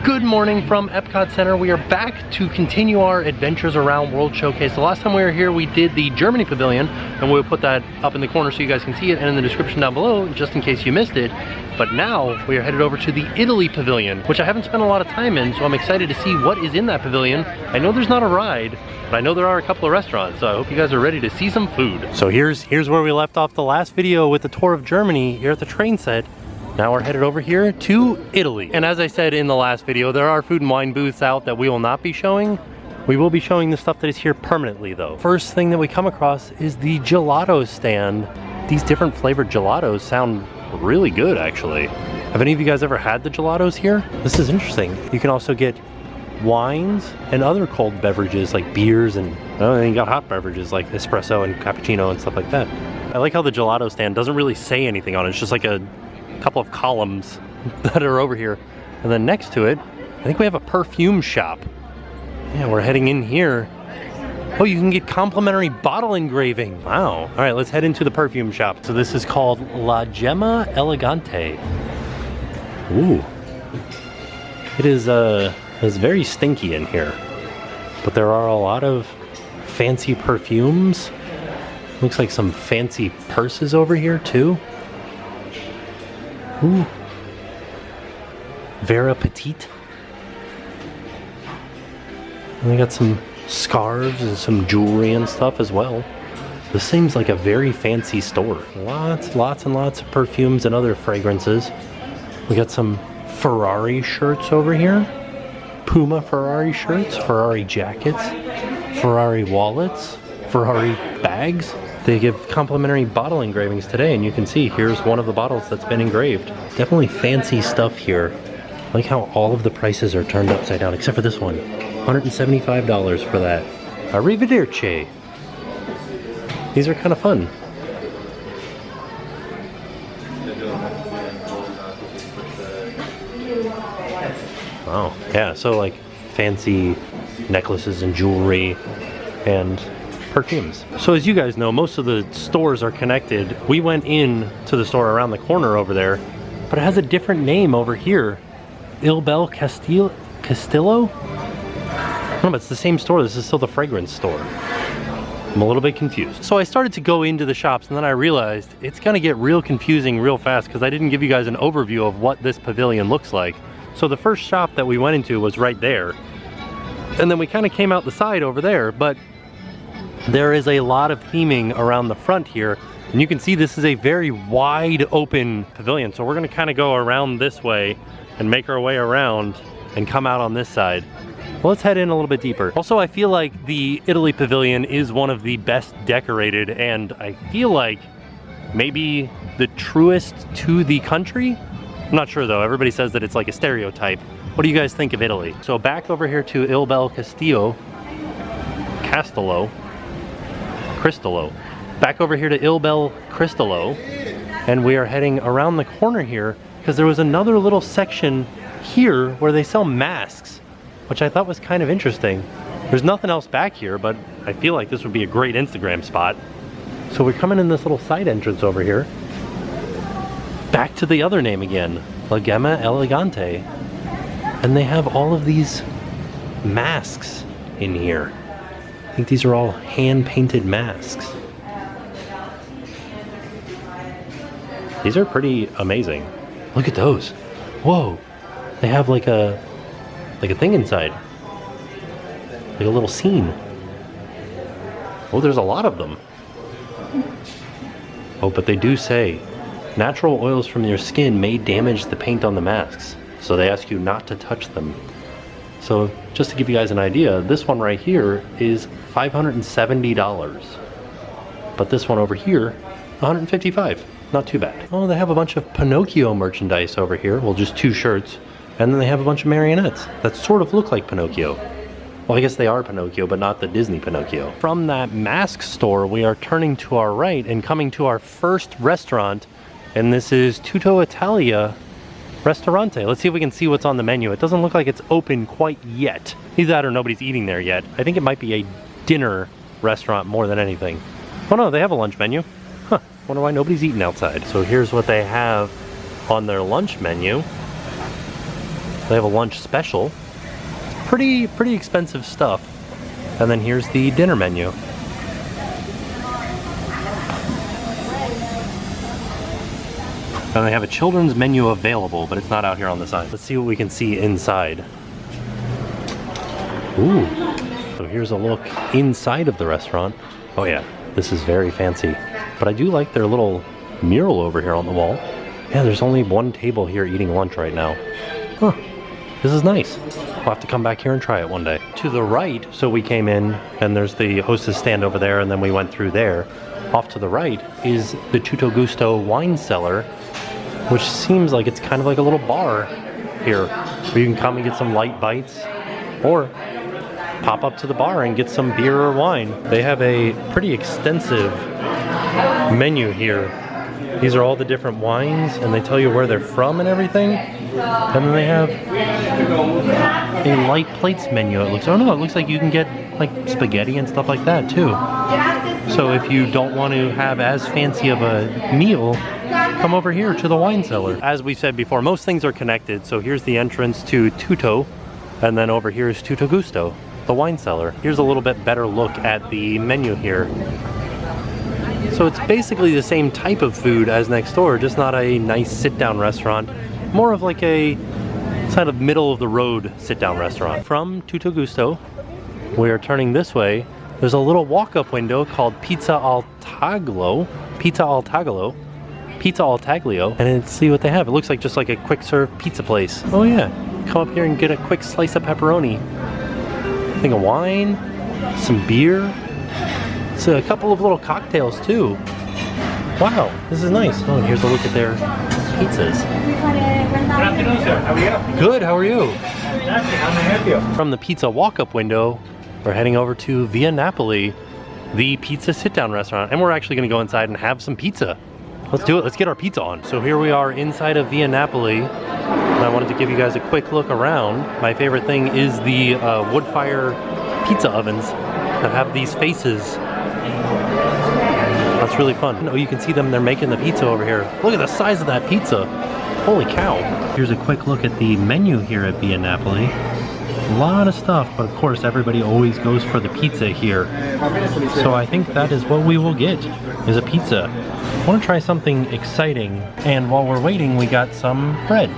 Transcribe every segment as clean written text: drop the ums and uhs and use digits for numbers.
Good morning from Epcot Center. We are back to continue our adventures around World Showcase. The last time we were here, we did the Germany Pavilion, and we'll put that up in the corner so you guys can see it and in the description down below, just in case you missed it. But now we are headed over to the Italy Pavilion, which I haven't spent a lot of time in, so I'm excited to see what is in that pavilion. I know there's not a ride, but I know there are a couple of restaurants, so I hope you guys are ready to see some food. So here's where we left off the last video with the tour of Germany here at the train set. Now we're headed over here to Italy. And as I said in the last video, there are food and wine booths out that we will not be showing. We will be showing the stuff that is here permanently though. First thing that we come across is the gelato stand. These different flavored gelatos sound really good actually. Have any of you guys ever had the gelatos here? This is interesting. You can also get wines and other cold beverages like beers, and then you got hot beverages like espresso and cappuccino and stuff like that. I like how the gelato stand doesn't really say anything on it. It's just like a couple of columns that are over here, and then next to it I think we have a perfume shop. Yeah, we're heading in here. Oh, you can get complimentary bottle engraving. Wow. All right, let's head into the perfume shop. So this is called La Gemma Elegante. Ooh, it is it's very stinky in here, but there are a lot of fancy perfumes. Looks like some fancy purses over here too. Ooh. Vera Petite. And we got some scarves and some jewelry and stuff as well. This seems like a very fancy store. Lots and lots of perfumes and other fragrances. We got some Ferrari shirts over here. Puma Ferrari shirts, Ferrari jackets, Ferrari wallets, Ferrari bags. They give complimentary bottle engravings today, and you can see here's one of the bottles that's been engraved. Definitely fancy stuff here. I like how all of the prices are turned upside down, except for this one. $175 for that. Arrivederci. These are kind of fun. Wow, yeah, so like fancy necklaces and jewelry and perfumes. So as you guys know, most of the stores are connected. We went in to the store around the corner over there, but it has a different name over here. Il Bel Castillo? No, but it's the same store. This is still the fragrance store. I'm a little bit confused. So I started to go into the shops, and then I realized it's gonna get real confusing real fast because I didn't give you guys an overview of what this pavilion looks like. So the first shop that we went into was right there. And then we kind of came out the side over there, but there is a lot of theming around the front here, and you can see this is a very wide open pavilion. So we're gonna kind of go around this way and make our way around and come out on this side. Well, let's head in a little bit deeper. Also, I feel like the Italy Pavilion is one of the best decorated, and I feel like maybe the truest to the country. I'm not sure though, everybody says that it's like a stereotype. What do you guys think of Italy? So back over here to Il Bel Castello. Back over here to Il Bel Cristallo, and we are heading around the corner here because there was another little section here where they sell masks, which I thought was kind of interesting. There's nothing else back here, but I feel like this would be a great Instagram spot. So we're coming in this little side entrance over here. Back to the other name again, La Gemma Elegante. And they have all of these masks in here. I think these are all hand-painted masks. These are pretty amazing. Look at those. Whoa. They have like a thing inside. Like a little scene. Oh, there's a lot of them. Oh, but they do say natural oils from your skin may damage the paint on the masks. So they ask you not to touch them. So just to give you guys an idea, this one right here is $570. But this one over here, $155. Not too bad. Oh, they have a bunch of Pinocchio merchandise over here. Well, just two shirts. And then they have a bunch of marionettes that sort of look like Pinocchio. Well, I guess they are Pinocchio, but not the Disney Pinocchio. From that mask store, we are turning to our right and coming to our first restaurant. And this is Tutto Italia Ristorante. Let's see if we can see what's on the menu. It doesn't look like it's open quite yet. Either that or nobody's eating there yet. I think it might be a dinner restaurant more than anything. Oh no, they have a lunch menu. Huh, wonder why nobody's eating outside. So here's what they have on their lunch menu. They have a lunch special. Pretty expensive stuff. And then here's the dinner menu. And they have a children's menu available, but it's not out here on the sign. Let's see what we can see inside. Ooh. So here's a look inside of the restaurant. Oh yeah, this is very fancy. But I do like their little mural over here on the wall. Yeah, there's only one table here eating lunch right now. Huh, this is nice. We'll have to come back here and try it one day. To the right, so we came in and there's the hostess stand over there and then we went through there. Off to the right is the Tutto Gusto wine cellar, which seems like it's kind of like a little bar here where you can come and get some light bites or pop up to the bar and get some beer or wine. They have a pretty extensive menu here. These are all the different wines and they tell you where they're from and everything. And then they have a light plates menu. It looks like you can get like spaghetti and stuff like that too. So if you don't want to have as fancy of a meal, come over here to the wine cellar. As we said before, most things are connected. So here's the entrance to Tutto, and then over here is Tutto Gusto, the wine cellar. Here's a little bit better look at the menu here. So it's basically the same type of food as next door, just not a nice sit-down restaurant. More of like a kind of middle-of-the-road sit-down restaurant. From Tutto Gusto, we are turning this way. There's a little walk-up window called Pizza al Taglio, and let's see what they have. It looks like just like a quick-serve pizza place. Oh yeah, come up here and get a quick slice of pepperoni. A thing of wine, some beer. So a couple of little cocktails too. Wow, this is nice. Oh, and here's a look at their pizzas. Good afternoon, sir. How are you? Good, how are you? How may I help you? From the pizza walk-up window, we're heading over to Via Napoli, the pizza sit-down restaurant, and we're actually gonna go inside and have some pizza. Let's do it, let's get our pizza on. So here we are inside of Via Napoli, and I wanted to give you guys a quick look around. My favorite thing is the wood fire pizza ovens that have these faces. That's really fun. Oh, you can see them, they're making the pizza over here. Look at the size of that pizza. Holy cow. Here's a quick look at the menu here at Via Napoli. A lot of stuff, but of course everybody always goes for the pizza here. So I think that is what we will get, is a pizza. I want to try something exciting, and while we're waiting we got some bread.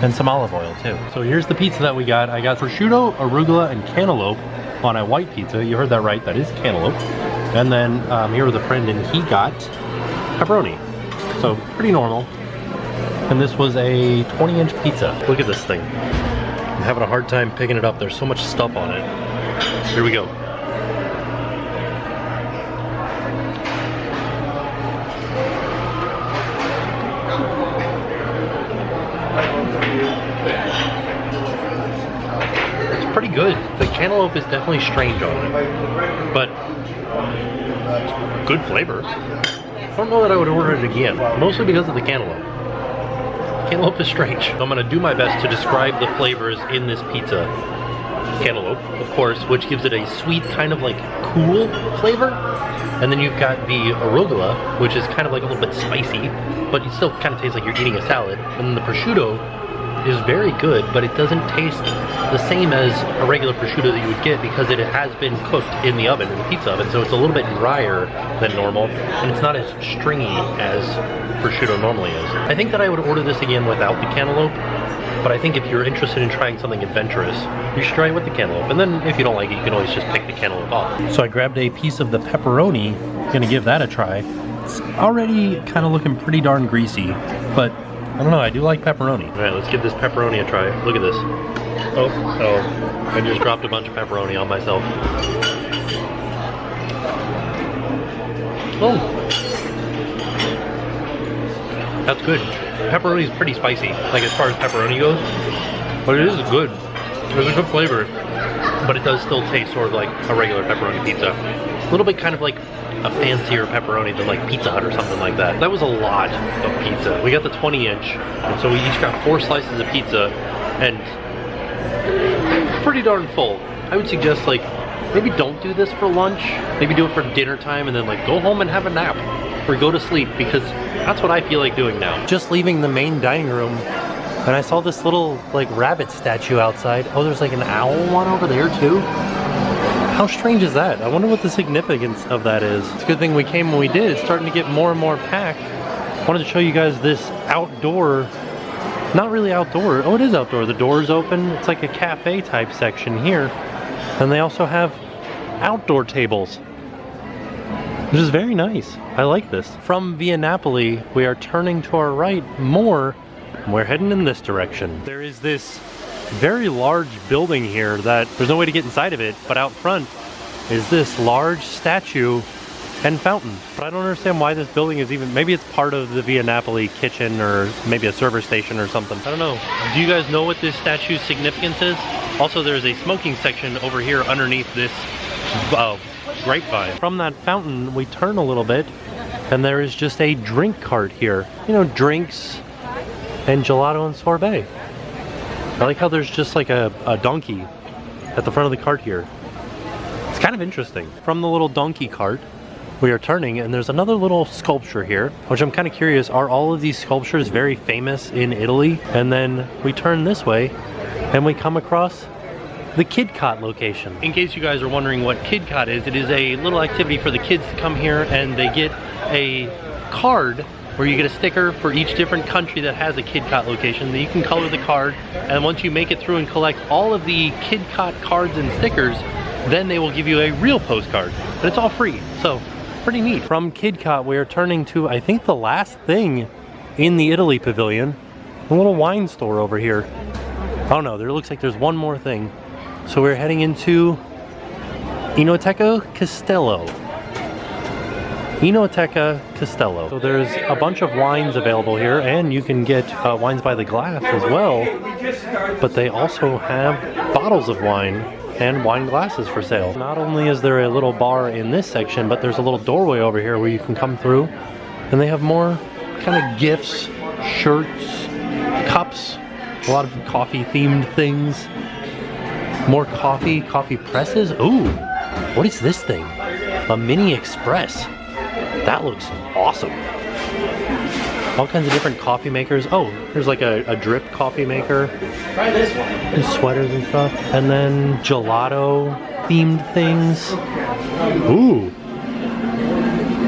And some olive oil too. So here's the pizza that we got. I got prosciutto, arugula, and cantaloupe on a white pizza. You heard that right, that is cantaloupe. And then here was a friend and he got pepperoni. So pretty normal. And this was a 20-inch pizza. Look at this thing. I'm having a hard time picking it up. There's so much stuff on it. Here we go. It's pretty good. The cantaloupe is definitely strange on it, but good flavor. I don't know that I would order it again, mostly because of the cantaloupe. Cantaloupe is strange. So I'm gonna do my best to describe the flavors in this pizza. Cantaloupe, of course, which gives it a sweet, kind of like cool flavor. And then you've got the arugula, which is kind of like a little bit spicy, but it still kind of tastes like you're eating a salad. And then the prosciutto is very good, but it doesn't taste the same as a regular prosciutto that you would get because it has been cooked in the oven, in the pizza oven, so it's a little bit drier than normal, and it's not as stringy as prosciutto normally is. I think that I would order this again without the cantaloupe, but I think if you're interested in trying something adventurous, you should try it with the cantaloupe, and then if you don't like it, you can always just pick the cantaloupe off. So I grabbed a piece of the pepperoni, gonna give that a try. It's already kind of looking pretty darn greasy, but I don't know, I do like pepperoni. All right, let's give this pepperoni a try. Look at this. Oh, I just dropped a bunch of pepperoni on myself. Oh, that's good. Pepperoni is pretty spicy, like as far as pepperoni goes, but it is good. There's a good flavor, but it does still taste sort of like a regular pepperoni pizza. A little bit kind of like a fancier pepperoni than like Pizza Hut or something like that. That was a lot of pizza. We got the 20-inch, and so we each got 4 slices of pizza, and pretty darn full. I would suggest like, maybe don't do this for lunch. Maybe do it for dinner time, and then like go home and have a nap, or go to sleep, because that's what I feel like doing now. Just leaving the main dining room, And I saw this little like rabbit statue outside. Oh, there's like an owl one over there too. How strange is that? I wonder what the significance of that is. It's a good thing we came when we did. It's starting to get more and more packed. I wanted to show you guys this outdoor, not really outdoor. Oh, it is outdoor. The door's open. It's like a cafe type section here. And they also have outdoor tables, which is very nice. I like this. From Via Napoli, we are turning to our right more. We're heading in this direction. There is this very large building here that there's no way to get inside of it, but out front is this large statue and fountain. But I don't understand why this building is even, maybe it's part of the Via Napoli kitchen or maybe a server station or something. I don't know. Do you guys know what this statue's significance is? Also, there's a smoking section over here underneath this grapevine. From that fountain, we turn a little bit and there is just a drink cart here. You know, drinks and gelato and sorbet. I like how there's just like a donkey at the front of the cart here. It's kind of interesting. From the little donkey cart, we are turning and there's another little sculpture here, which I'm kind of curious, are all of these sculptures very famous in Italy? And then we turn this way and we come across the Kid Cot location. In case you guys are wondering what Kid Cot is, it is a little activity for the kids to come here and they get a card where you get a sticker for each different country that has a Kid Cot location. Then you can color the card, and once you make it through and collect all of the Kid Cot cards and stickers, then they will give you a real postcard. But it's all free, so pretty neat. From Kid Cot, we are turning to, I think, the last thing in the Italy Pavilion, a little wine store over here. Oh no, there looks like there's one more thing. So we're heading into Enoteca Castello. Enoteca Castello. So there's a bunch of wines available here, and you can get wines by the glass as well, but they also have bottles of wine and wine glasses for sale. Not only is there a little bar in this section, but there's a little doorway over here where you can come through, and they have more kind of gifts, shirts, cups, a lot of coffee themed things. More coffee presses. Ooh, what is this thing? A mini express. That looks awesome. All kinds of different coffee makers. Oh, there's like a drip coffee maker. Try this one. And sweaters and stuff. And then gelato themed things. Ooh.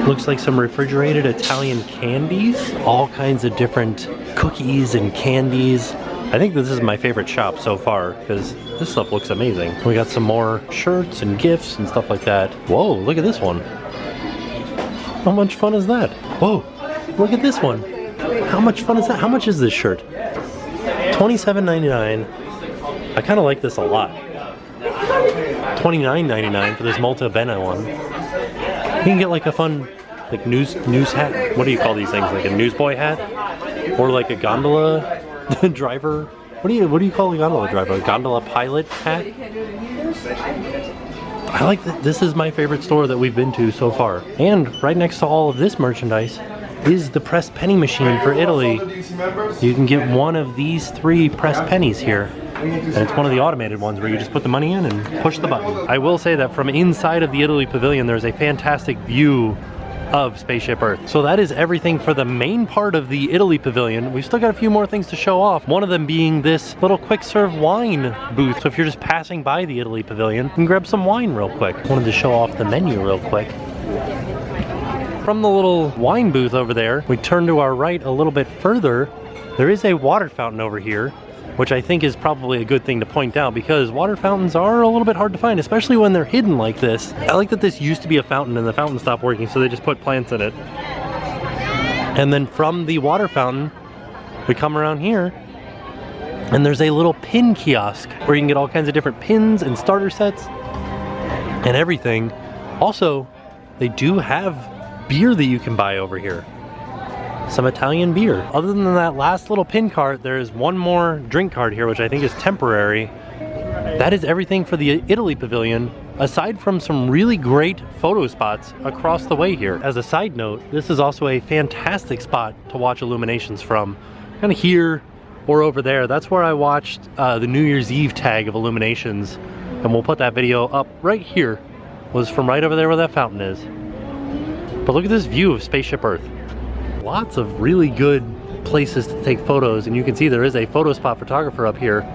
Looks like some refrigerated Italian candies. All kinds of different cookies and candies. I think this is my favorite shop so far because this stuff looks amazing. We got some more shirts and gifts and stuff like that. Whoa, look at this one. How much fun is that? Whoa, look at this one. How much fun is that? How much is this shirt? $27.99. I kind of like this a lot. $29.99 for this Molto Bene one. You can get like a fun like news hat. What do you call these things? Like a newsboy hat? Or like a gondola driver? What do you call a gondola driver? A gondola pilot hat? I like that. This is my favorite store that we've been to so far. And right next to all of this merchandise is the pressed penny machine for Italy. You can get one of these 3 pressed pennies here. And it's one of the automated ones where you just put the money in and push the button. I will say that from inside of the Italy Pavilion, there's a fantastic view of Spaceship Earth. So that is everything for the main part of the Italy Pavilion. We've still got a few more things to show off. One of them being this little quick serve wine booth. So if you're just passing by the Italy Pavilion, you can grab some wine real quick. Wanted to show off the menu real quick. From the little wine booth over there, we turn to our right a little bit further. There is a water fountain over here, which I think is probably a good thing to point out because water fountains are a little bit hard to find, especially when they're hidden like this. I like that this used to be a fountain and the fountain stopped working, so they just put plants in it. And then from the water fountain, we come around here and there's a little pin kiosk where you can get all kinds of different pins and starter sets and everything. Also, they do have beer that you can buy over here. Some Italian beer. Other than that last little pin cart, there is one more drink cart here, which I think is temporary. That is everything for the Italy Pavilion, aside from some really great photo spots across the way here. As a side note, this is also a fantastic spot to watch illuminations from. Kind of here or over there. That's where I watched the New Year's Eve tag of illuminations, and we'll put that video up right here. Was from right over there where that fountain is. But look at this view of Spaceship Earth. Lots of really good places to take photos, and you can see there is a photo spot photographer up here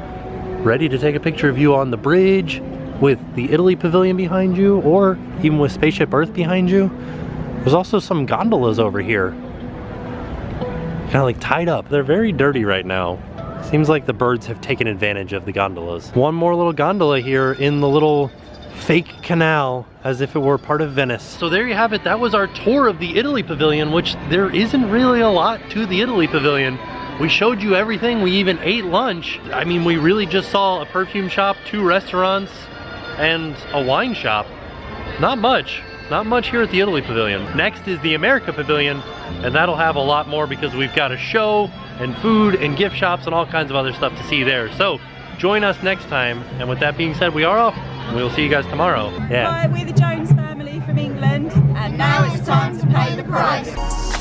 ready to take a picture of you on the bridge with the Italy Pavilion behind you, or even with Spaceship Earth behind you. There's also some gondolas over here, kind of like tied up. They're very dirty right now. Seems like the birds have taken advantage of the gondolas. One more little gondola here in the little fake canal, as if it were part of Venice. So there you have it. That was our tour of the Italy Pavilion, which there isn't really a lot to the Italy Pavilion. We showed you everything. We even ate lunch. I mean, we really just saw a perfume shop, 2 restaurants, and a wine shop. Not much here at the Italy Pavilion. Next is the America Pavilion, and that'll have a lot more because we've got a show and food and gift shops and all kinds of other stuff to see there. So join us next time. And with that being said, we are off. We'll see you guys tomorrow. Yeah. Hi, we're the Jones family from England, and now it's time to pay the price.